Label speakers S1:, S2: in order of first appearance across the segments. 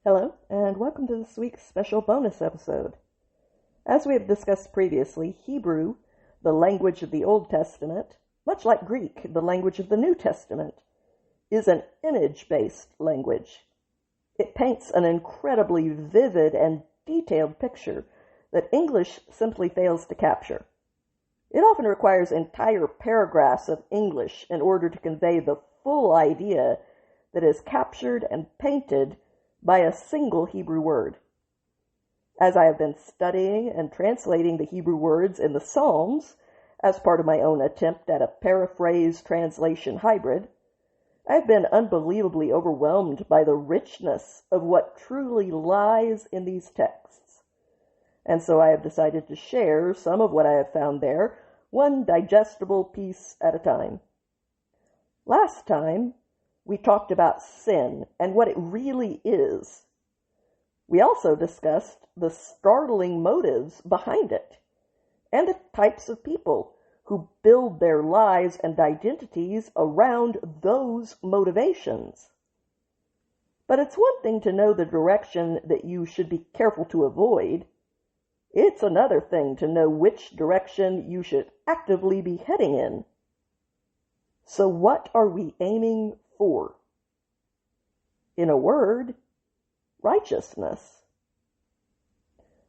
S1: Hello, and welcome to this week's special bonus episode. As we have discussed previously, Hebrew, the language of the Old Testament, much like Greek, the language of the New Testament, is an image-based language. It paints an incredibly vivid and detailed picture that English simply fails to capture. It often requires entire paragraphs of English in order to convey the full idea that is captured and painted by a single Hebrew word. As I have been studying and translating the Hebrew words in the Psalms as part of my own attempt at a paraphrase translation hybrid, I've been unbelievably overwhelmed by the richness of what truly lies in these texts. And so I have decided to share some of what I have found there, one digestible piece at a time. Last time, we talked about sin and what it really is. We also discussed the startling motives behind it and the types of people who build their lives and identities around those motivations. But it's one thing to know the direction that you should be careful to avoid. It's another thing to know which direction you should actively be heading in. So what are we aiming for? In a word, righteousness.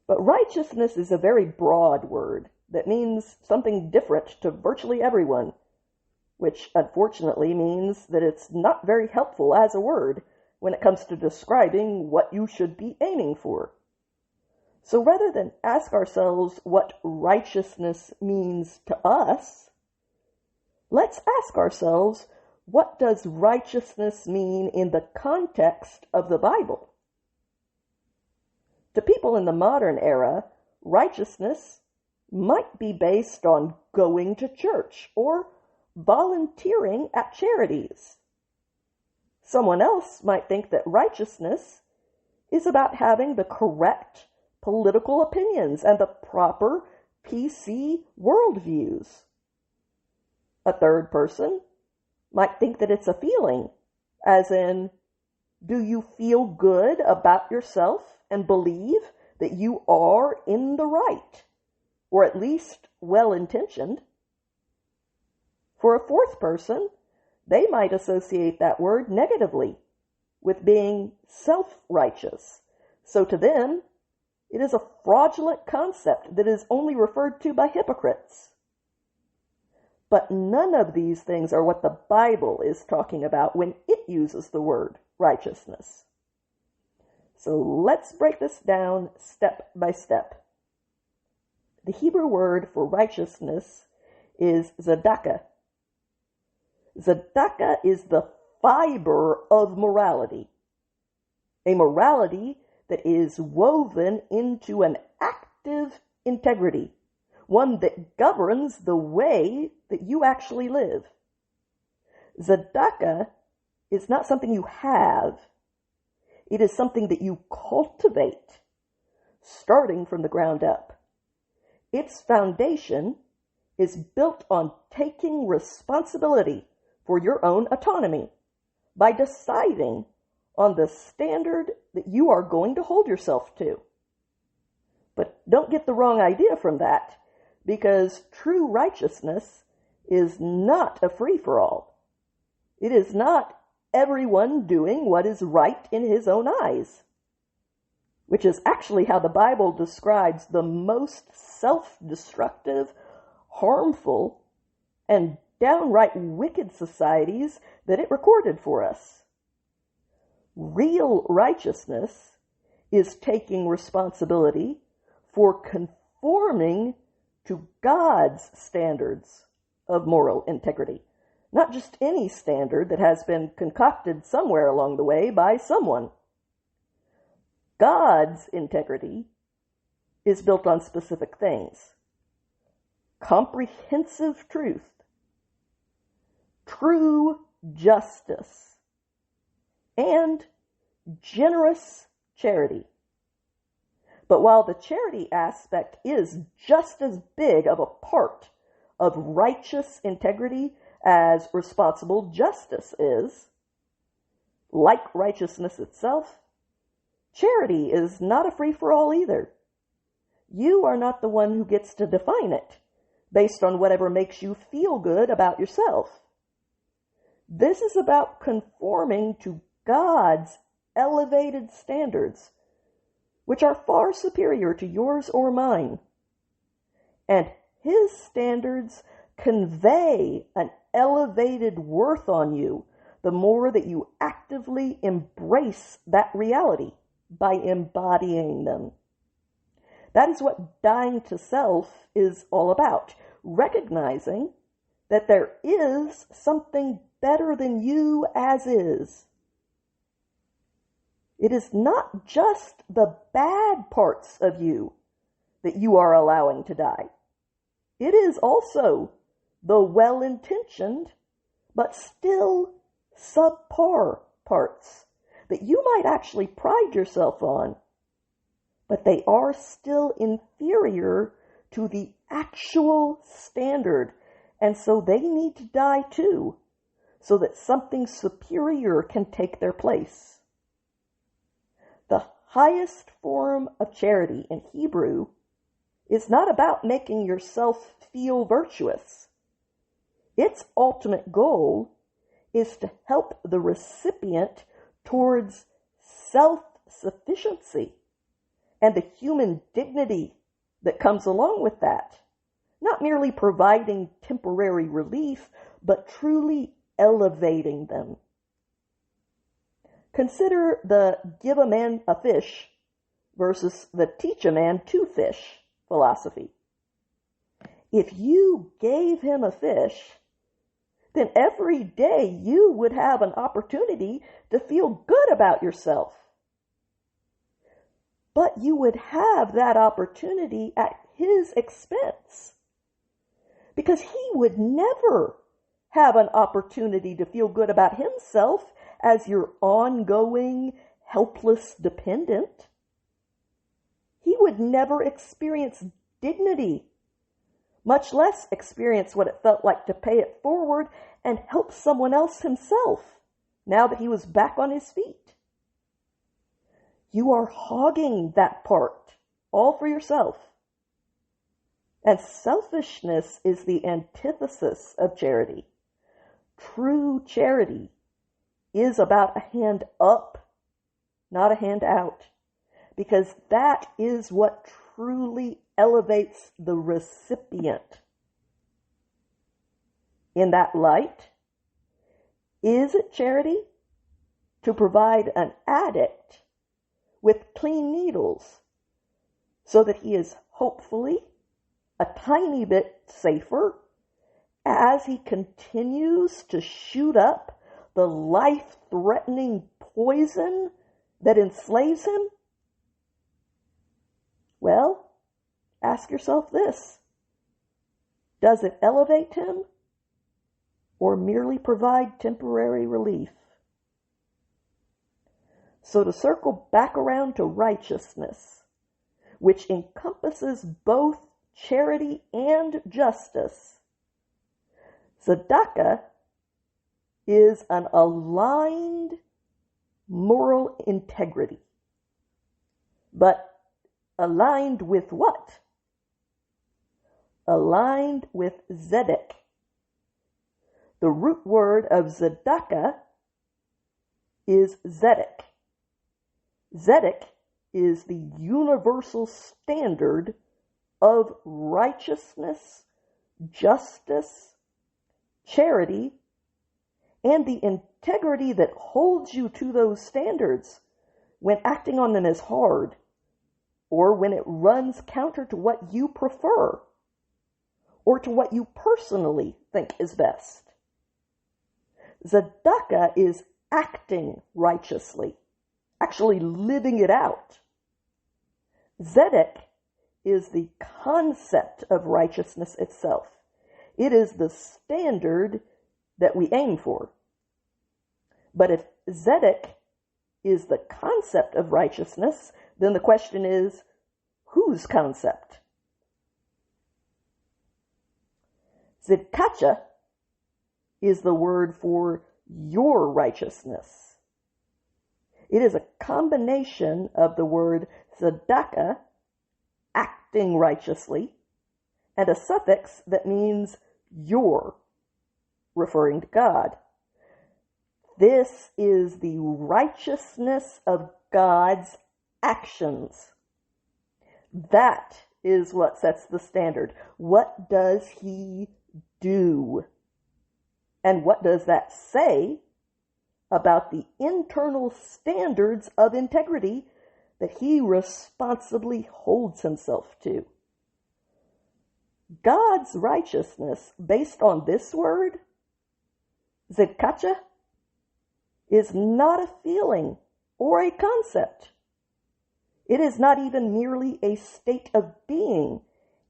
S1: But righteousness is a very broad word that means something different to virtually everyone, which unfortunately means that it's not very helpful as a word when it comes to describing what you should be aiming for. So rather than ask ourselves what righteousness means to us, let's ask ourselves, what does righteousness mean in the context of the Bible? To people in the modern era, righteousness might be based on going to church or volunteering at charities. Someone else might think that righteousness is about having the correct political opinions and the proper PC worldviews. A third person might think that it's a feeling, as in, do you feel good about yourself and believe that you are in the right, or at least well-intentioned? For a fourth person, they might associate that word negatively with being self-righteous. So to them, it is a fraudulent concept that is only referred to by hypocrites. But none of these things are what the Bible is talking about when it uses the word righteousness. So let's break this down step by step. The Hebrew word for righteousness is tzedakah. Tzedakah is the fiber of morality, a morality that is woven into an active integrity, one that governs the way that you actually live. Tzedakah is not something you have. It is something that you cultivate, starting from the ground up. Its foundation is built on taking responsibility for your own autonomy by deciding on the standard that you are going to hold yourself to. But don't get the wrong idea from that, because true righteousness is not a free-for-all. It is not everyone doing what is right in his own eyes, which is actually how the Bible describes the most self-destructive, harmful, and downright wicked societies that it recorded for us. Real righteousness is taking responsibility for conforming to God's standards of moral integrity, not just any standard that has been concocted somewhere along the way by someone. God's integrity is built on specific things: comprehensive truth, true justice, and generous charity. But while the charity aspect is just as big of a part of righteous integrity as responsible justice is, like righteousness itself, Charity is not a free-for-all either. You are not the one who gets to define it based on whatever makes you feel good about yourself. This is about conforming to God's elevated standards, which are far superior to yours or mine. And His standards convey an elevated worth on you the more that you actively embrace that reality by embodying them. That is what dying to self is all about, recognizing that there is something better than you as is. It is not just the bad parts of you that you are allowing to die. It is also the well-intentioned, but still subpar parts that you might actually pride yourself on, but they are still inferior to the actual standard, and so they need to die too, so that something superior can take their place. The highest form of charity in Hebrew is not about making yourself feel virtuous. Its ultimate goal is to help the recipient towards self-sufficiency and the human dignity that comes along with that. Not merely providing temporary relief, but truly elevating them. Consider the give a man a fish versus the teach a man to fish philosophy. If you gave him a fish, then every day you would have an opportunity to feel good about yourself. But you would have that opportunity at his expense, because he would never have an opportunity to feel good about himself as your ongoing, helpless dependent. He would never experience dignity, much less experience what it felt like to pay it forward and help someone else himself, now that he was back on his feet. You are hogging that part, all for yourself. And selfishness is the antithesis of charity. True charity is about a hand up, not a hand out, because that is what truly elevates the recipient. In that light, is it charity to provide an addict with clean needles so that he is hopefully a tiny bit safer as he continues to shoot up the life-threatening poison that enslaves him? Well, ask yourself this: does it elevate him or merely provide temporary relief? So to circle back around to righteousness, which encompasses both charity and justice, tzedakah is an aligned moral integrity. But aligned with what? Aligned with zedek. The root word of tzedakah is zedek. Zedek is the universal standard of righteousness, justice, charity, and the integrity that holds you to those standards when acting on them is hard, or when it runs counter to what you prefer, or to what you personally think is best. Tzedakah is acting righteously, actually living it out. Zedek is the concept of righteousness itself. It is the standard that we aim for. But if zedek is the concept of righteousness, then the question is, whose concept? Tzedakah is the word for your righteousness. It is a combination of the word tzedakah, acting righteously, and a suffix that means your, referring to God. This is the righteousness of God's actions. That is what sets the standard. What does he do? And what does that say about the internal standards of integrity that he responsibly holds himself to? God's righteousness, based on this word, zedkachah, is not a feeling or a concept. It is not even merely a state of being.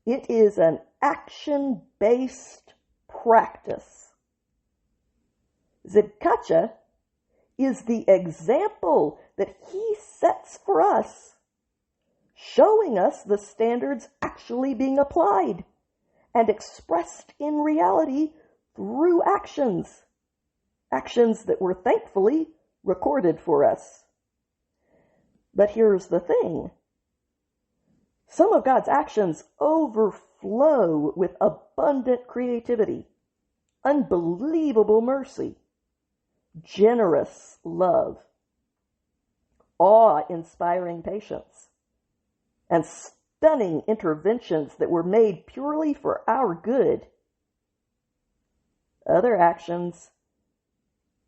S1: It is an action-based practice. Zedkachah is the example that he sets for us, showing us the standards actually being applied and expressed in reality through actions. Actions that were thankfully recorded for us. But here's the thing. Some of God's actions overflow with abundant creativity, unbelievable mercy, generous love, awe-inspiring patience, and stunning interventions that were made purely for our good. Other actions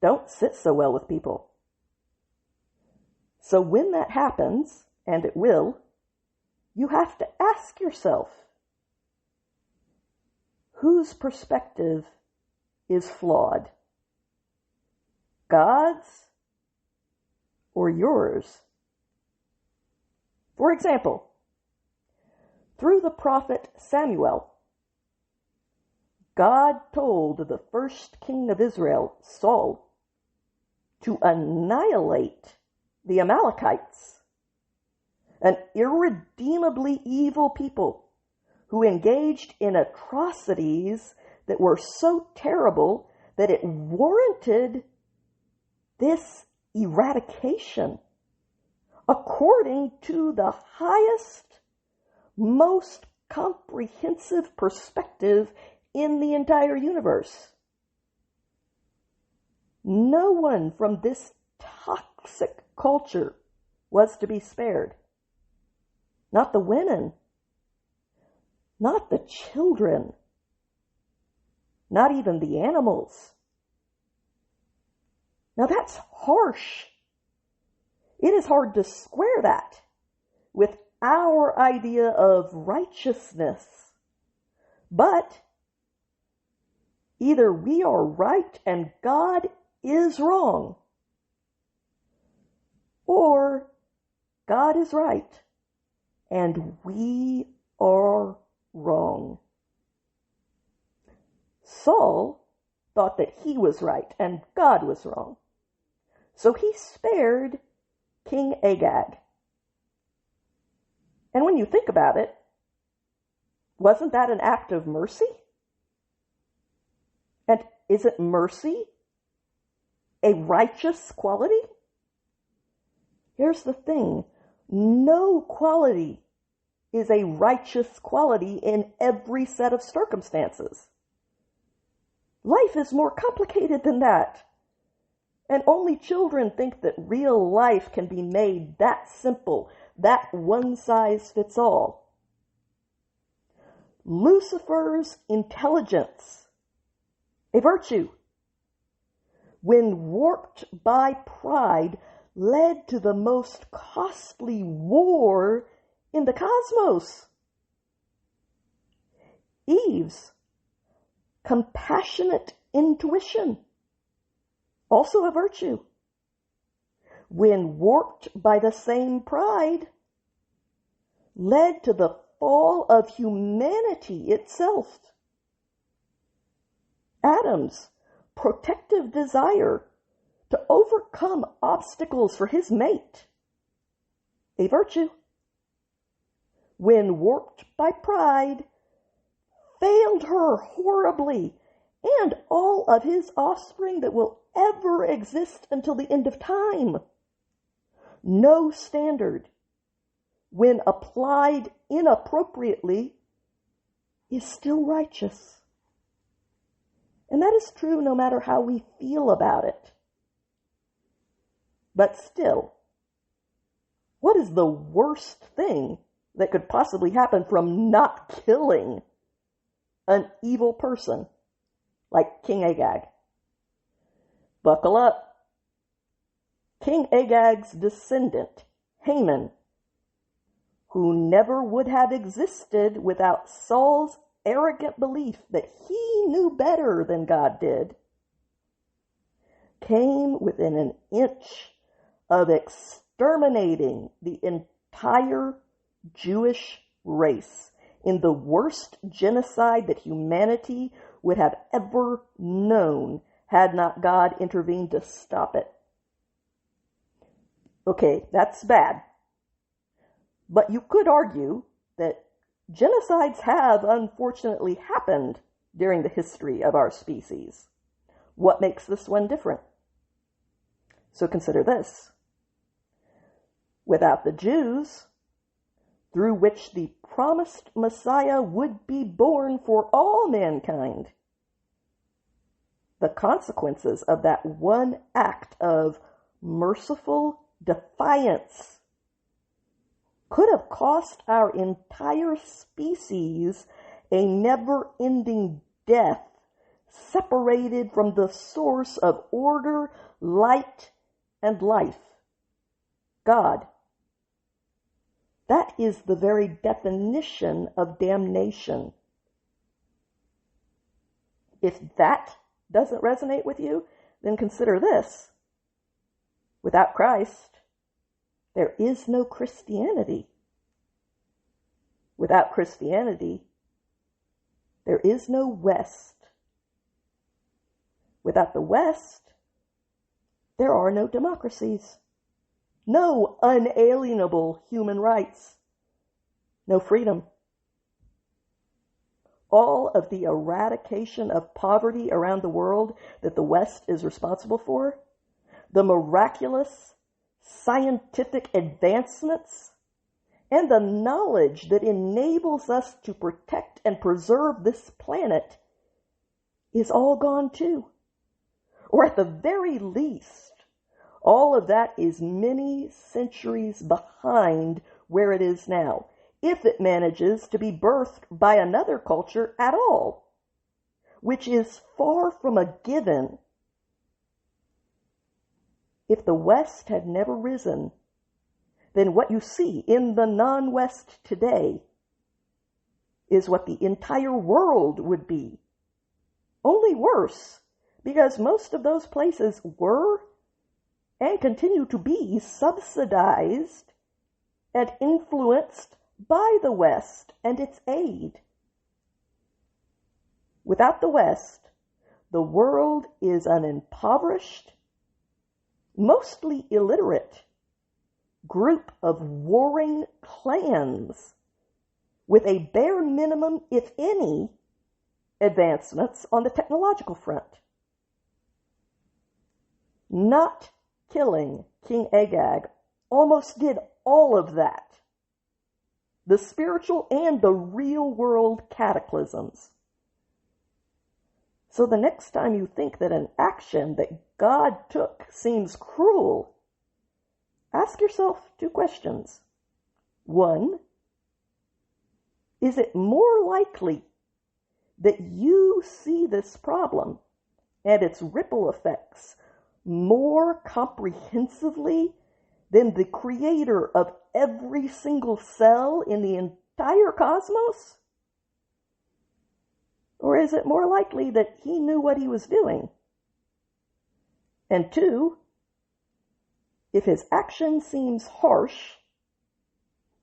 S1: don't sit so well with people. So when that happens, and it will, you have to ask yourself, whose perspective is flawed? God's or yours? For example, through the prophet Samuel, God told the first king of Israel, Saul, to annihilate the Amalekites, an irredeemably evil people who engaged in atrocities that were so terrible that it warranted this eradication according to the highest, most comprehensive perspective in the entire universe. No one from this toxic culture was to be spared. Not the women, not the children, not even the animals. Now that's harsh. It is hard to square that with our idea of righteousness. But either we are right and God is wrong, or God is right and we are wrong. Saul thought that he was right and God was wrong. So he spared King Agag. And when you think about it, wasn't that an act of mercy? And isn't mercy a righteous quality? Here's the thing. No quality is a righteous quality in every set of circumstances. Life is more complicated than that. And only children think that real life can be made that simple, that one size fits all. Lucifer's intelligence, a virtue, when warped by pride, led to the most costly war in the cosmos. Eve's compassionate intuition, also a virtue, when warped by the same pride, led to the fall of humanity itself. Adam's protective desire to overcome obstacles for his mate, a virtue, when warped by pride, failed her horribly, and all of his offspring that will ever exist until the end of time. no standard, when applied inappropriately, is still righteous. And that is true no matter how we feel about it. But still, what is the worst thing that could possibly happen from not killing an evil person like King Agag? Buckle up. King Agag's descendant, Haman, who never would have existed without Saul's arrogant belief that he knew better than God did, came within an inch of exterminating the entire Jewish race in the worst genocide that humanity would have ever known had not God intervened to stop it. Okay, that's bad. But you could argue that genocides have unfortunately happened during the history of our species. What makes this one different? So consider this. Without the Jews, through which the promised Messiah would be born for all mankind, the consequences of that one act of merciful defiance could have cost our entire species a never-ending death, separated from the source of order, light, and life, God. That is the very definition of damnation. If that doesn't resonate with you, then consider this. Without Christ, there is no Christianity. Without Christianity, there is no West. Without the West, there are no democracies, no unalienable human rights, no freedom. All of the eradication of poverty around the world that the West is responsible for, the miraculous scientific advancements, and the knowledge that enables us to protect and preserve this planet is all gone too. Or at the very least, all of that is many centuries behind where it is now, if it manages to be birthed by another culture at all, which is far from a given. If the West had never risen, then what you see in the non-West today is what the entire world would be. Only worse, because most of those places were and continue to be subsidized and influenced by the West and its aid. Without the West, the world is an impoverished, mostly illiterate group of warring clans with a bare minimum, if any, advancements on the technological front. Not killing King Agag almost did all of that. The spiritual and the real world cataclysms. So the next time you think that an action that God took seems cruel, ask yourself two questions. One, is it more likely that you see this problem and its ripple effects more comprehensively than the creator of every single cell in the entire cosmos? Or is it more likely that he knew what he was doing? And two, if his action seems harsh,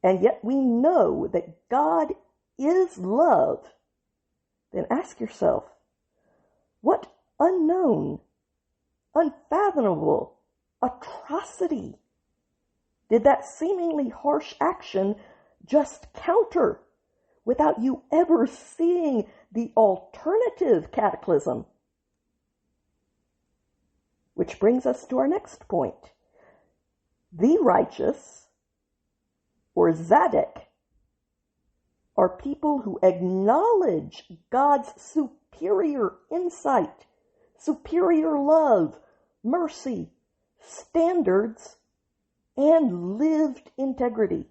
S1: and yet we know that God is love, then ask yourself, what unknown, unfathomable atrocity did that seemingly harsh action just counter without you ever seeing the alternative cataclysm? Which brings us to our next point. The righteous, or Zadok, are people who acknowledge God's superior insight, superior love, mercy, standards, and lived integrity.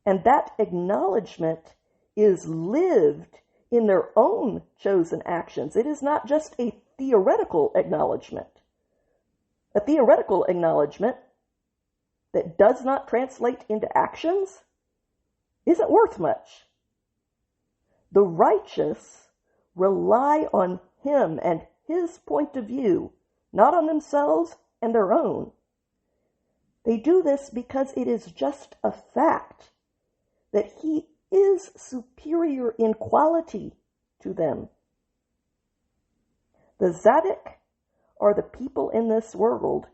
S1: And that acknowledgement is lived in their own chosen actions. It is not just a theoretical acknowledgement. A theoretical acknowledgement that does not translate into actions isn't worth much. The righteous rely on Him and His point of view, not on themselves and their own. They do this because it is just a fact that He is superior in quality to them. The Zadok are the people in this world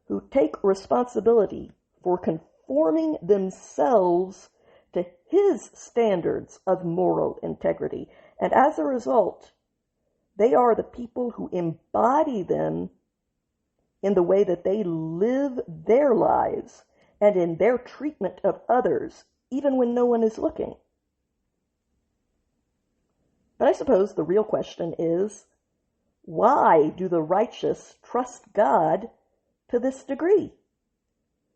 S1: who take responsibility for conforming themselves to His standards of moral integrity. And as a result, they are the people who embody them in the way that they live their lives and in their treatment of others, even when no one is looking. But I suppose the real question is, why do the righteous trust God to this degree?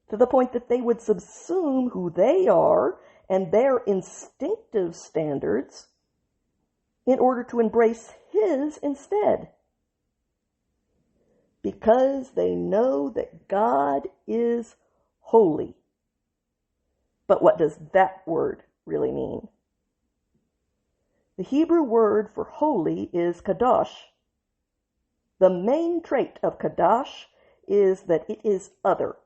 S1: To the point that they would subsume who they are and their instinctive standards in order to embrace His instead. Because they know that God is holy. But what does that word really mean? The Hebrew word for holy is kadosh. The main trait of kadosh is that it is other.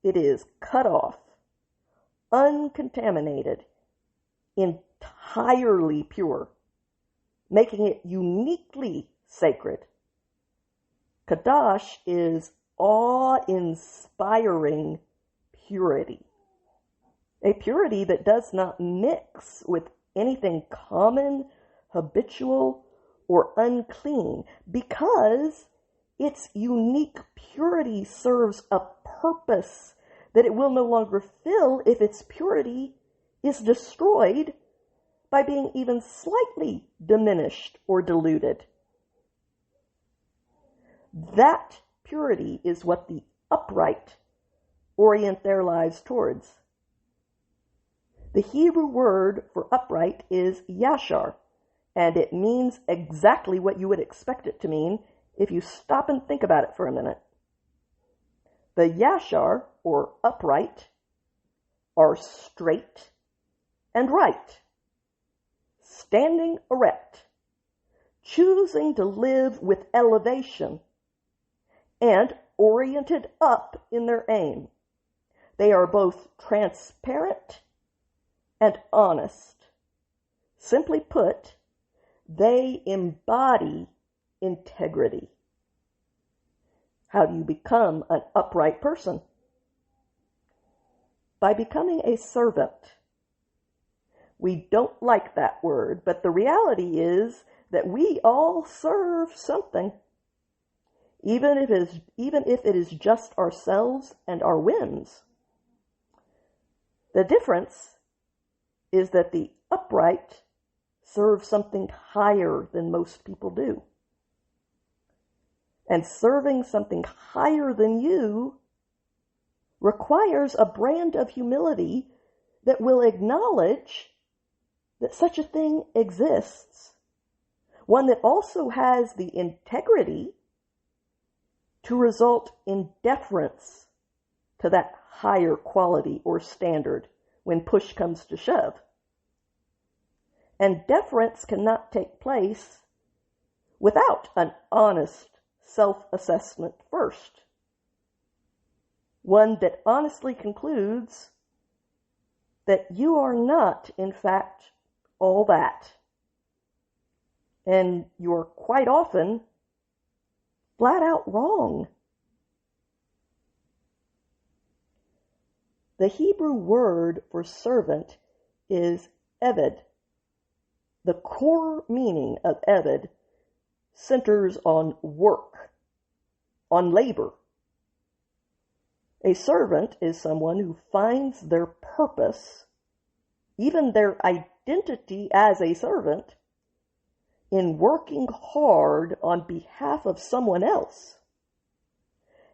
S1: It is cut off, uncontaminated, entirely pure, making it uniquely sacred. Kadosh is awe-inspiring purity. A purity that does not mix with anything common, habitual, or unclean, because its unique purity serves a purpose that it will no longer fill if its purity is destroyed by being even slightly diminished or diluted. That purity is what the upright orient their lives towards. The Hebrew word for upright is yashar, and it means exactly what you would expect it to mean if you stop and think about it for a minute. The yashar, or upright, are straight and right, standing erect, choosing to live with elevation, and oriented up in their aim. They are both transparent and honest. Simply put, they embody integrity. How do you become an upright person? By becoming a servant. We don't like that word, but the reality is that we all serve something, even if it is just ourselves and our whims. The difference is that the upright serve something higher than most people do. And serving something higher than you requires a brand of humility that will acknowledge that such a thing exists. One that also has the integrity to result in deference to that higher quality or standard when push comes to shove. And deference cannot take place without an honest self-assessment first. One that honestly concludes that you are not, in fact, all that. And you're quite often flat out wrong. The Hebrew word for servant is eved. The core meaning of eved centers on work, on labor. A servant is someone who finds their purpose, even their identity as a servant, in working hard on behalf of someone else.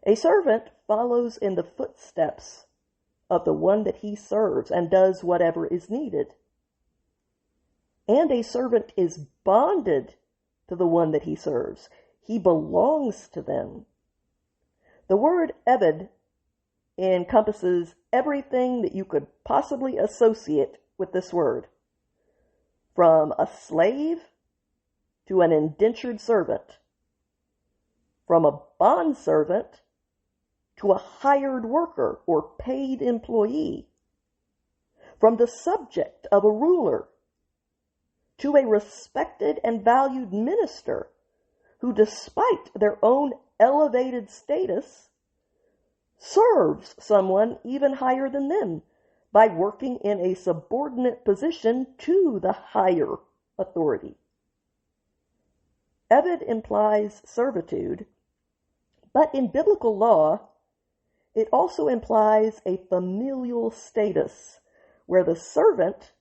S1: A servant follows in the footsteps of the one that he serves and does whatever is needed. And a servant is bonded to the one that he serves. He belongs to them. The word Eved encompasses everything that you could possibly associate with this word, from a slave to an indentured servant, from a bondservant to a hired worker or paid employee, from the subject of a ruler to a respected and valued minister who, despite their own elevated status, serves someone even higher than them by working in a subordinate position to the higher authority. Eved implies servitude, but in biblical law, it also implies a familial status where the servant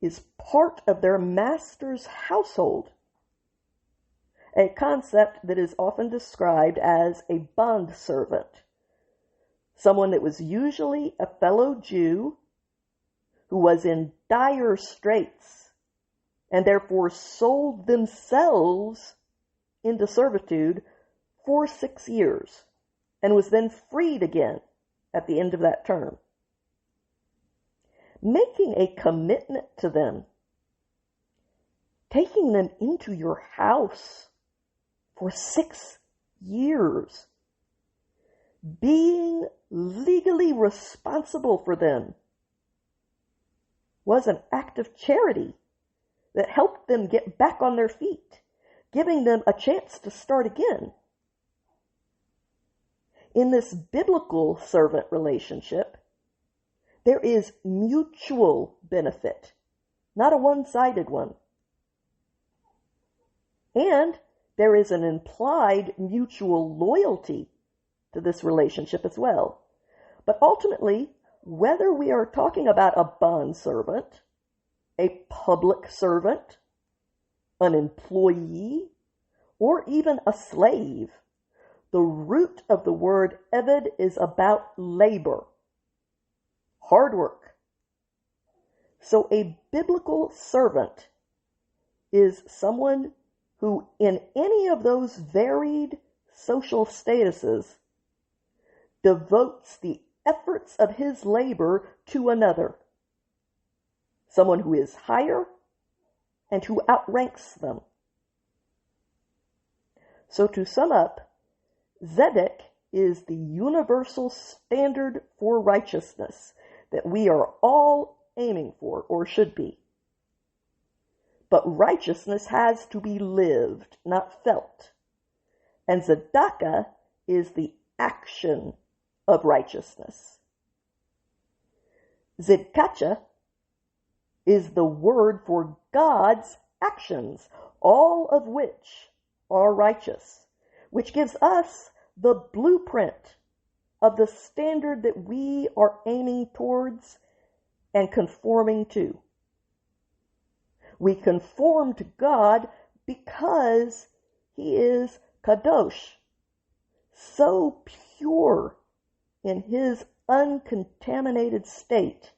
S1: is part of their master's household, a concept that is often described as a bondservant, someone that was usually a fellow Jew who was in dire straits and therefore sold themselves into servitude for 6 years and was then freed again at the end of that term. Making a commitment to them, taking them into your house for 6 years, being legally responsible for them, was an act of charity that helped them get back on their feet, giving them a chance to start again. In this biblical servant relationship, there is mutual benefit, not a one-sided one. And there is an implied mutual loyalty to this relationship as well. But ultimately, whether we are talking about a bondservant, a public servant, an employee, or even a slave, the root of the word Eved is about labor, hard work. So a biblical servant is someone who, in any of those varied social statuses, devotes the efforts of his labor to another, someone who is higher and who outranks them. So to sum up, Zedek is the universal standard for righteousness that we are all aiming for, or should be. But righteousness has to be lived, not felt. And tzedakah is the action of righteousness. Zidkacha is the word for God's actions, all of which are righteous, which gives us the blueprint of the standard that we are aiming towards and conforming to. We conform to God because He is kadosh, so pure in His uncontaminated state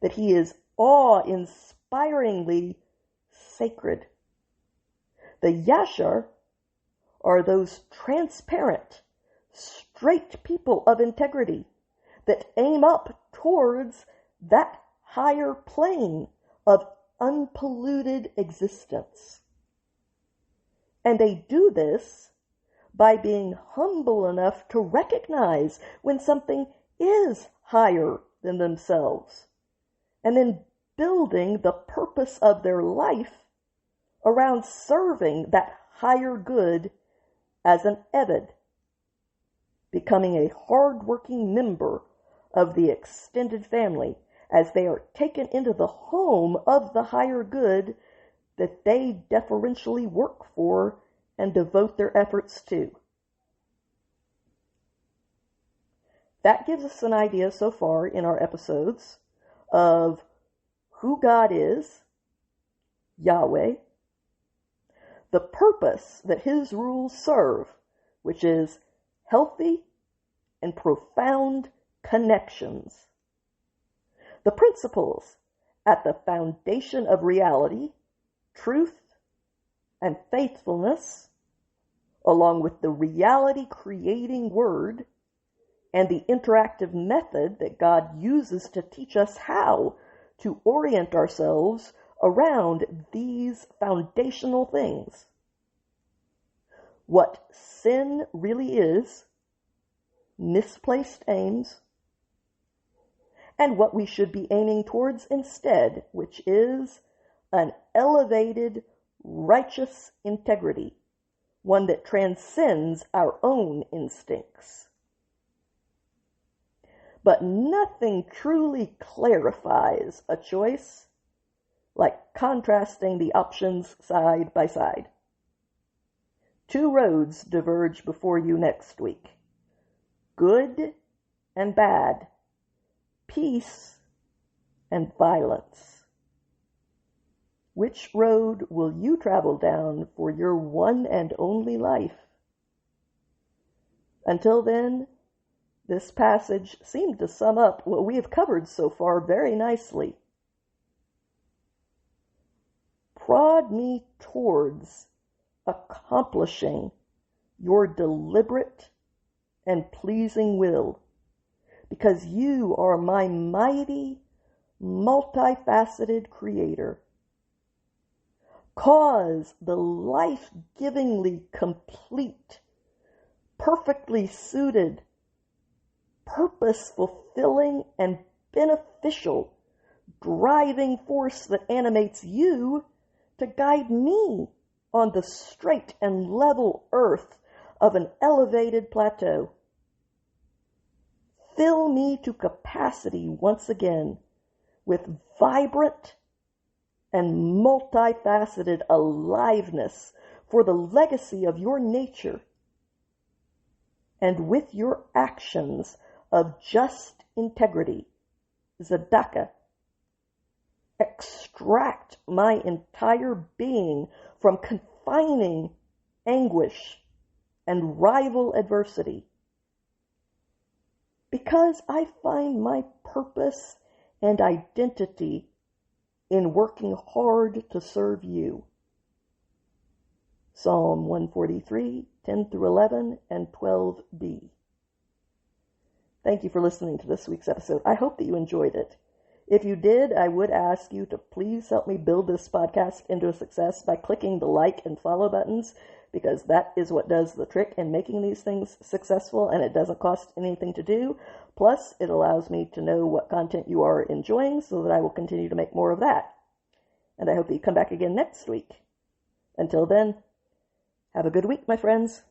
S1: that He is awe-inspiringly sacred. The Yashar are those transparent, straight people of integrity that aim up towards that higher plane of unpolluted existence. And they do this by being humble enough to recognize when something is higher than themselves, and then building the purpose of their life around serving that higher good as an Eved, becoming a hard-working member of the extended family as they are taken into the home of the higher good that they deferentially work for and devote their efforts to. That gives us an idea so far in our episodes of who God is, Yahweh, the purpose that his rules serve, which is healthy and profound connections, the principles at the foundation of reality, truth, and faithfulness, along with the reality-creating word and the interactive method that God uses to teach us how to orient ourselves around these foundational things. What sin really is, misplaced aims, and what we should be aiming towards instead, which is an elevated, righteous integrity, one that transcends our own instincts. But nothing truly clarifies a choice like contrasting the options side by side. Two roads diverge before you next week: good and bad, peace and violence. Which road will you travel down for your one and only life? Until then, this passage seemed to sum up what we have covered so far very nicely. Prod me towards accomplishing your deliberate and pleasing will, because you are my mighty, multifaceted Creator. Cause the life-givingly complete, perfectly suited, purpose-fulfilling, and beneficial driving force that animates you to guide me on the straight and level earth of an elevated plateau. Fill me to capacity once again with vibrant and multifaceted aliveness for the legacy of your nature, and with your actions of just integrity, tzedakah. Extract my entire being from confining anguish and rival adversity, because I find my purpose and identity in working hard to serve you. Psalm 143, 10 through 11, and 12b. Thank you for listening to this week's episode. I hope that you enjoyed it. If you did, I would ask you to please help me build this podcast into a success by clicking the like and follow buttons, because that is what does the trick in making these things successful, and it doesn't cost anything to do. Plus, it allows me to know what content you are enjoying so that I will continue to make more of that. And I hope that you come back again next week. Until then, have a good week, my friends.